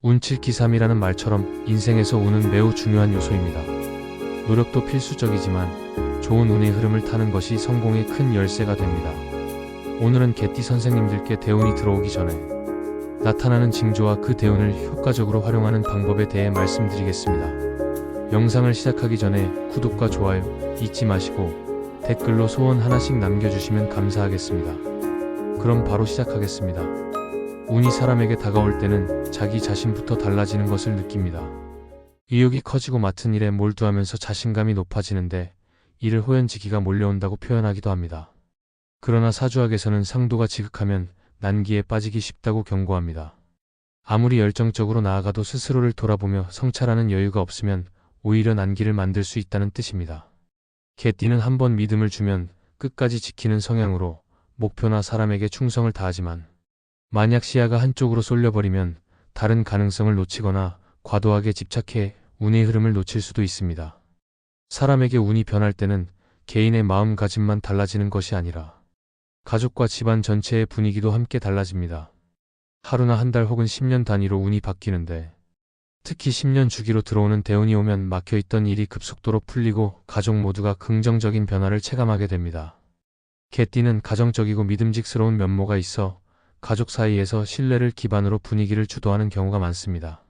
운칠기삼이라는 말처럼 인생에서 운은 매우 중요한 요소입니다. 노력도 필수적이지만 좋은 운의 흐름을 타는 것이 성공의 큰 열쇠가 됩니다. 오늘은 개띠 선생님들께 대운이 들어오기 전에 나타나는 징조와 그 대운을 효과적으로 활용하는 방법에 대해 말씀드리겠습니다. 영상을 시작하기 전에 구독과 좋아요 잊지 마시고 댓글로 소원 하나씩 남겨주시면 감사하겠습니다. 그럼 바로 시작하겠습니다. 운이 사람에게 다가올 때는 자기 자신부터 달라지는 것을 느낍니다. 의욕이 커지고 맡은 일에 몰두하면서 자신감이 높아지는데 이를 호연지기가 몰려온다고 표현하기도 합니다. 그러나 사주학에서는 상도가 지극하면 난기에 빠지기 쉽다고 경고합니다. 아무리 열정적으로 나아가도 스스로를 돌아보며 성찰하는 여유가 없으면 오히려 난기를 만들 수 있다는 뜻입니다. 개띠는 한번 믿음을 주면 끝까지 지키는 성향으로 목표나 사람에게 충성을 다하지만 만약 시야가 한쪽으로 쏠려버리면 다른 가능성을 놓치거나 과도하게 집착해 운의 흐름을 놓칠 수도 있습니다. 사람에게 운이 변할 때는 개인의 마음가짐만 달라지는 것이 아니라 가족과 집안 전체의 분위기도 함께 달라집니다. 하루나 한 달 혹은 10년 단위로 운이 바뀌는데 특히 10년 주기로 들어오는 대운이 오면 막혀있던 일이 급속도로 풀리고 가족 모두가 긍정적인 변화를 체감하게 됩니다. 개띠는 가정적이고 믿음직스러운 면모가 있어 가족 사이에서 신뢰를 기반으로 분위기를 주도하는 경우가 많습니다.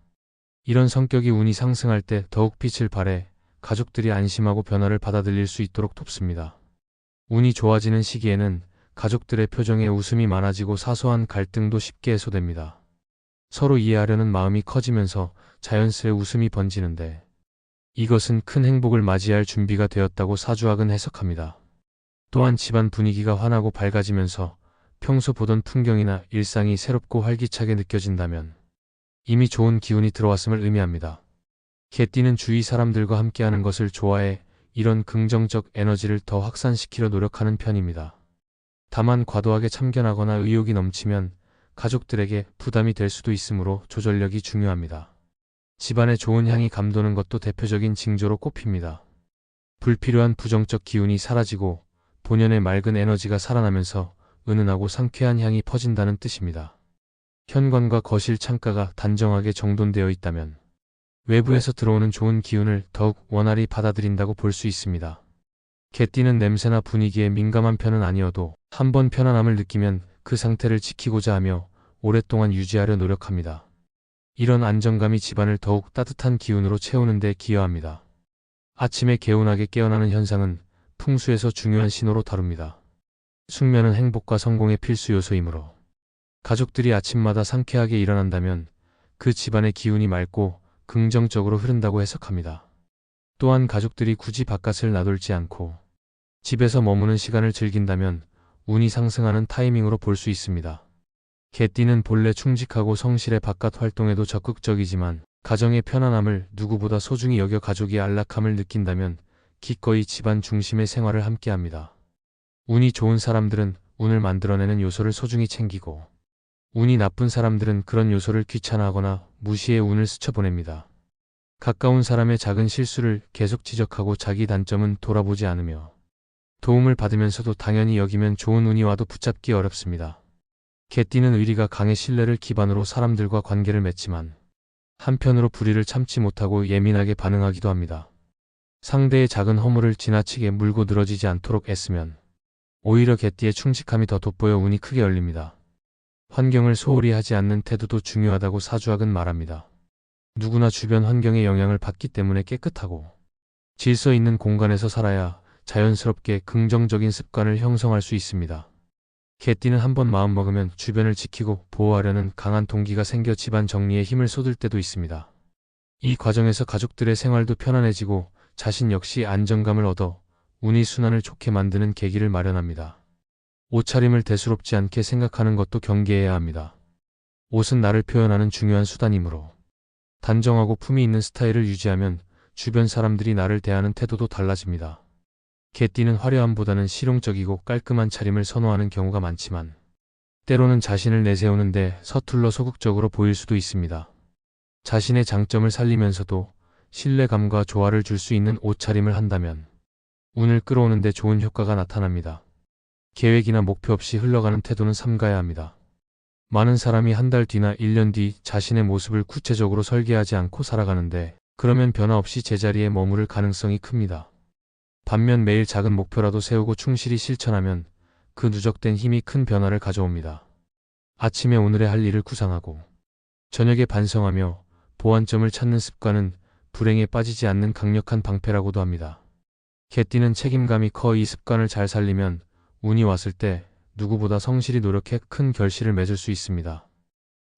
이런 성격이 운이 상승할 때 더욱 빛을 발해 가족들이 안심하고 변화를 받아들일 수 있도록 돕습니다. 운이 좋아지는 시기에는 가족들의 표정에 웃음이 많아지고 사소한 갈등도 쉽게 해소됩니다. 서로 이해하려는 마음이 커지면서 자연스레 웃음이 번지는데 이것은 큰 행복을 맞이할 준비가 되었다고 사주학은 해석합니다. 또한 집안 분위기가 환하고 밝아지면서 평소 보던 풍경이나 일상이 새롭고 활기차게 느껴진다면 이미 좋은 기운이 들어왔음을 의미합니다. 개띠는 주위 사람들과 함께하는 것을 좋아해 이런 긍정적 에너지를 더 확산시키려 노력하는 편입니다. 다만 과도하게 참견하거나 의욕이 넘치면 가족들에게 부담이 될 수도 있으므로 조절력이 중요합니다. 집안에 좋은 향이 감도는 것도 대표적인 징조로 꼽힙니다. 불필요한 부정적 기운이 사라지고 본연의 맑은 에너지가 살아나면서 은은하고 상쾌한 향이 퍼진다는 뜻입니다. 현관과 거실 창가가 단정하게 정돈되어 있다면 외부에서 들어오는 좋은 기운을 더욱 원활히 받아들인다고 볼 수 있습니다. 개띠는 냄새나 분위기에 민감한 편은 아니어도 한번 편안함을 느끼면 그 상태를 지키고자 하며 오랫동안 유지하려 노력합니다. 이런 안정감이 집안을 더욱 따뜻한 기운으로 채우는 데 기여합니다. 아침에 개운하게 깨어나는 현상은 풍수에서 중요한 신호로 다룹니다. 숙면은 행복과 성공의 필수 요소이므로 가족들이 아침마다 상쾌하게 일어난다면 그 집안의 기운이 맑고 긍정적으로 흐른다고 해석합니다. 또한 가족들이 굳이 바깥을 나돌지 않고 집에서 머무는 시간을 즐긴다면 운이 상승하는 타이밍으로 볼 수 있습니다. 개띠는 본래 충직하고 성실해 바깥 활동에도 적극적이지만 가정의 편안함을 누구보다 소중히 여겨 가족이 안락함을 느낀다면 기꺼이 집안 중심의 생활을 함께합니다. 운이 좋은 사람들은 운을 만들어내는 요소를 소중히 챙기고 운이 나쁜 사람들은 그런 요소를 귀찮아하거나 무시해 운을 스쳐보냅니다. 가까운 사람의 작은 실수를 계속 지적하고 자기 단점은 돌아보지 않으며 도움을 받으면서도 당연히 여기면 좋은 운이 와도 붙잡기 어렵습니다. 개띠는 의리가 강해 신뢰를 기반으로 사람들과 관계를 맺지만 한편으로 불의를 참지 못하고 예민하게 반응하기도 합니다. 상대의 작은 허물을 지나치게 물고 늘어지지 않도록 애쓰면 오히려 개띠의 충직함이 더 돋보여 운이 크게 열립니다. 환경을 소홀히 하지 않는 태도도 중요하다고 사주학은 말합니다. 누구나 주변 환경의 영향을 받기 때문에 깨끗하고 질서 있는 공간에서 살아야 자연스럽게 긍정적인 습관을 형성할 수 있습니다. 개띠는 한번 마음먹으면 주변을 지키고 보호하려는 강한 동기가 생겨 집안 정리에 힘을 쏟을 때도 있습니다. 이 과정에서 가족들의 생활도 편안해지고 자신 역시 안정감을 얻어 운이 순환을 좋게 만드는 계기를 마련합니다. 옷차림을 대수롭지 않게 생각하는 것도 경계해야 합니다. 옷은 나를 표현하는 중요한 수단이므로 단정하고 품위 있는 스타일을 유지하면 주변 사람들이 나를 대하는 태도도 달라집니다. 개띠는 화려함보다는 실용적이고 깔끔한 차림을 선호하는 경우가 많지만 때로는 자신을 내세우는데 서툴러 소극적으로 보일 수도 있습니다. 자신의 장점을 살리면서도 신뢰감과 조화를 줄 수 있는 옷차림을 한다면 운을 끌어오는 데 좋은 효과가 나타납니다. 계획이나 목표 없이 흘러가는 태도는 삼가야 합니다. 많은 사람이 한 달 뒤나 1년 뒤 자신의 모습을 구체적으로 설계하지 않고 살아가는데 그러면 변화 없이 제자리에 머무를 가능성이 큽니다. 반면 매일 작은 목표라도 세우고 충실히 실천하면 그 누적된 힘이 큰 변화를 가져옵니다. 아침에 오늘의 할 일을 구상하고 저녁에 반성하며 보완점을 찾는 습관은 불행에 빠지지 않는 강력한 방패라고도 합니다. 개띠는 책임감이 커 이 습관을 잘 살리면 운이 왔을 때 누구보다 성실히 노력해 큰 결실을 맺을 수 있습니다.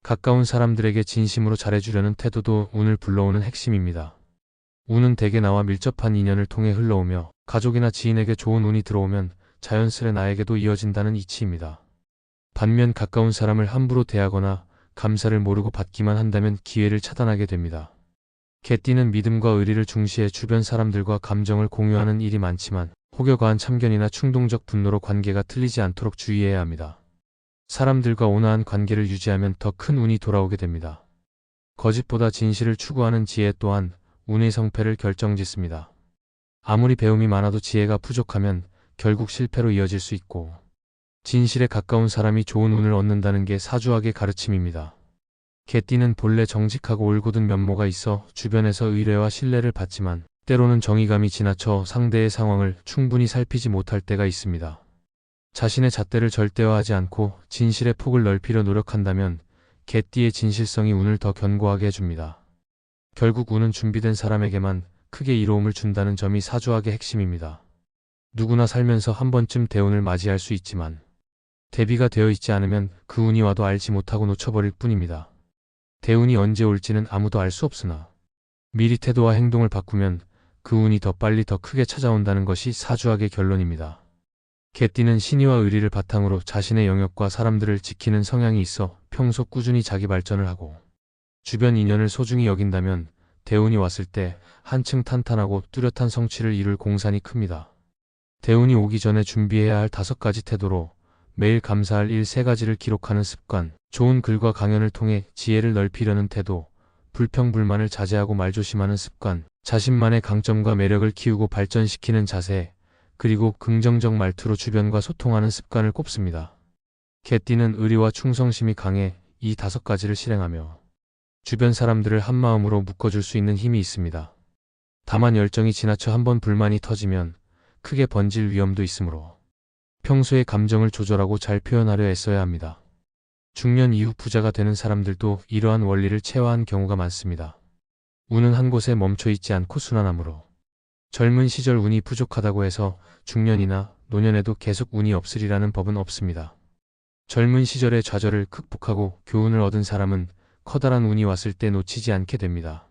가까운 사람들에게 진심으로 잘해주려는 태도도 운을 불러오는 핵심입니다. 운은 대개 나와 밀접한 인연을 통해 흘러오며 가족이나 지인에게 좋은 운이 들어오면 자연스레 나에게도 이어진다는 이치입니다. 반면 가까운 사람을 함부로 대하거나 감사를 모르고 받기만 한다면 기회를 차단하게 됩니다. 개띠는 믿음과 의리를 중시해 주변 사람들과 감정을 공유하는 일이 많지만 혹여 과한 참견이나 충동적 분노로 관계가 틀리지 않도록 주의해야 합니다. 사람들과 온화한 관계를 유지하면 더 큰 운이 돌아오게 됩니다. 거짓보다 진실을 추구하는 지혜 또한 운의 성패를 결정짓습니다. 아무리 배움이 많아도 지혜가 부족하면 결국 실패로 이어질 수 있고 진실에 가까운 사람이 좋은 운을 얻는다는 게 사주학의 가르침입니다. 개띠는 본래 정직하고 올곧은 면모가 있어 주변에서 의뢰와 신뢰를 받지만 때로는 정의감이 지나쳐 상대의 상황을 충분히 살피지 못할 때가 있습니다. 자신의 잣대를 절대화하지 않고 진실의 폭을 넓히려 노력한다면 개띠의 진실성이 운을 더 견고하게 해줍니다. 결국 운은 준비된 사람에게만 크게 이로움을 준다는 점이 사주학의 핵심입니다. 누구나 살면서 한 번쯤 대운을 맞이할 수 있지만 대비가 되어 있지 않으면 그 운이 와도 알지 못하고 놓쳐버릴 뿐입니다. 대운이 언제 올지는 아무도 알 수 없으나 미리 태도와 행동을 바꾸면 그 운이 더 빨리 더 크게 찾아온다는 것이 사주학의 결론입니다. 개띠는 신의와 의리를 바탕으로 자신의 영역과 사람들을 지키는 성향이 있어 평소 꾸준히 자기 발전을 하고 주변 인연을 소중히 여긴다면 대운이 왔을 때 한층 탄탄하고 뚜렷한 성취를 이룰 공산이 큽니다. 대운이 오기 전에 준비해야 할 5가지 태도로 매일 감사할 일 3가지를 기록하는 습관, 좋은 글과 강연을 통해 지혜를 넓히려는 태도, 불평불만을 자제하고 말조심하는 습관, 자신만의 강점과 매력을 키우고 발전시키는 자세, 그리고 긍정적 말투로 주변과 소통하는 습관을 꼽습니다. 개띠는 의리와 충성심이 강해 이 5가지를 실행하며 주변 사람들을 한마음으로 묶어줄 수 있는 힘이 있습니다. 다만 열정이 지나쳐 한번 불만이 터지면 크게 번질 위험도 있으므로 평소에 감정을 조절하고 잘 표현하려 애써야 합니다. 중년 이후 부자가 되는 사람들도 이러한 원리를 체화한 경우가 많습니다. 운은 한 곳에 멈춰 있지 않고 순환하므로 젊은 시절 운이 부족하다고 해서 중년이나 노년에도 계속 운이 없으리라는 법은 없습니다. 젊은 시절의 좌절을 극복하고 교훈을 얻은 사람은 커다란 운이 왔을 때 놓치지 않게 됩니다.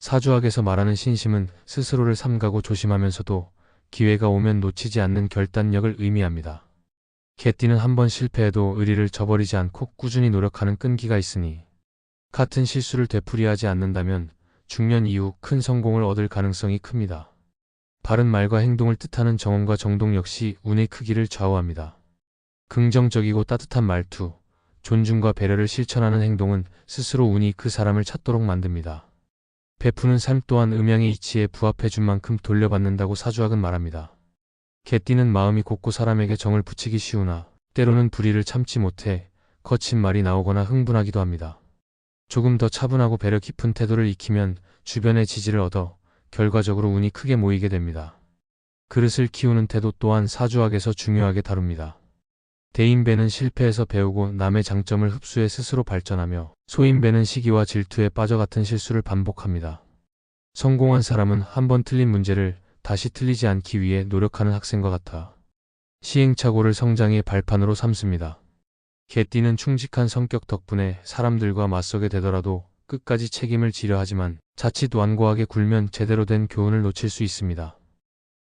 사주학에서 말하는 신심은 스스로를 삼가고 조심하면서도 기회가 오면 놓치지 않는 결단력을 의미합니다. 개띠는 한번 실패해도 의리를 저버리지 않고 꾸준히 노력하는 끈기가 있으니 같은 실수를 되풀이하지 않는다면 중년 이후 큰 성공을 얻을 가능성이 큽니다. 바른 말과 행동을 뜻하는 정언과 정동 역시 운의 크기를 좌우합니다. 긍정적이고 따뜻한 말투, 존중과 배려를 실천하는 행동은 스스로 운이 그 사람을 찾도록 만듭니다. 베푸는 삶 또한 음양의 이치에 부합해준 만큼 돌려받는다고 사주학은 말합니다. 개띠는 마음이 곱고 사람에게 정을 붙이기 쉬우나 때로는 불의를 참지 못해 거친 말이 나오거나 흥분하기도 합니다. 조금 더 차분하고 배려 깊은 태도를 익히면 주변의 지지를 얻어 결과적으로 운이 크게 모이게 됩니다. 그릇을 키우는 태도 또한 사주학에서 중요하게 다룹니다. 대인배는 실패에서 배우고 남의 장점을 흡수해 스스로 발전하며 소인배는 시기와 질투에 빠져 같은 실수를 반복합니다. 성공한 사람은 한번 틀린 문제를 다시 틀리지 않기 위해 노력하는 학생과 같아 시행착오를 성장의 발판으로 삼습니다. 개띠는 충직한 성격 덕분에 사람들과 맞서게 되더라도 끝까지 책임을 지려 하지만 자칫 완고하게 굴면 제대로 된 교훈을 놓칠 수 있습니다.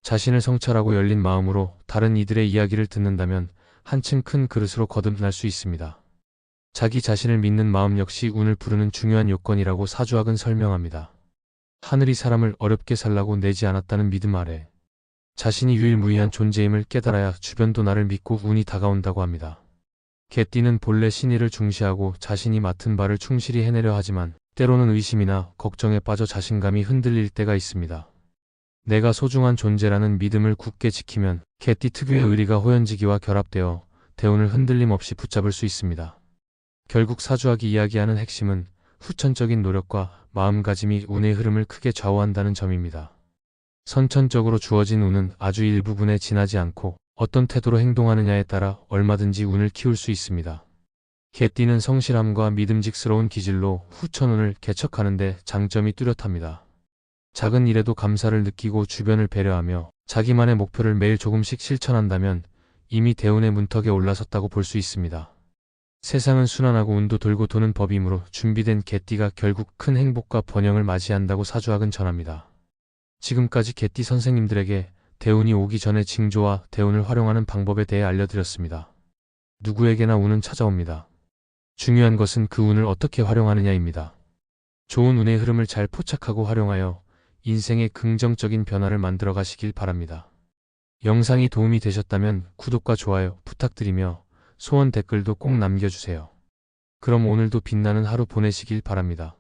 자신을 성찰하고 열린 마음으로 다른 이들의 이야기를 듣는다면 한층 큰 그릇으로 거듭날 수 있습니다. 자기 자신을 믿는 마음 역시 운을 부르는 중요한 요건이라고 사주학은 설명합니다. 하늘이 사람을 어렵게 살라고 내지 않았다는 믿음 아래 자신이 유일무이한 존재임을 깨달아야 주변도 나를 믿고 운이 다가온다고 합니다. 개띠는 본래 신의를 중시하고 자신이 맡은 바를 충실히 해내려 하지만 때로는 의심이나 걱정에 빠져 자신감이 흔들릴 때가 있습니다. 내가 소중한 존재라는 믿음을 굳게 지키면 개띠 특유의 의리가 호연지기와 결합되어 대운을 흔들림 없이 붙잡을 수 있습니다. 결국 사주학이 이야기하는 핵심은 후천적인 노력과 마음가짐이 운의 흐름을 크게 좌우한다는 점입니다. 선천적으로 주어진 운은 아주 일부분에 지나지 않고 어떤 태도로 행동하느냐에 따라 얼마든지 운을 키울 수 있습니다. 개띠는 성실함과 믿음직스러운 기질로 후천운을 개척하는 데 장점이 뚜렷합니다. 작은 일에도 감사를 느끼고 주변을 배려하며 자기만의 목표를 매일 조금씩 실천한다면 이미 대운의 문턱에 올라섰다고 볼 수 있습니다. 세상은 순환하고 운도 돌고 도는 법이므로 준비된 개띠가 결국 큰 행복과 번영을 맞이한다고 사주학은 전합니다. 지금까지 개띠 선생님들에게 대운이 오기 전에 징조와 대운을 활용하는 방법에 대해 알려드렸습니다. 누구에게나 운은 찾아옵니다. 중요한 것은 그 운을 어떻게 활용하느냐입니다. 좋은 운의 흐름을 잘 포착하고 활용하여 인생의 긍정적인 변화를 만들어 가시길 바랍니다. 영상이 도움이 되셨다면 구독과 좋아요 부탁드리며 소원 댓글도 꼭 남겨주세요. 그럼 오늘도 빛나는 하루 보내시길 바랍니다.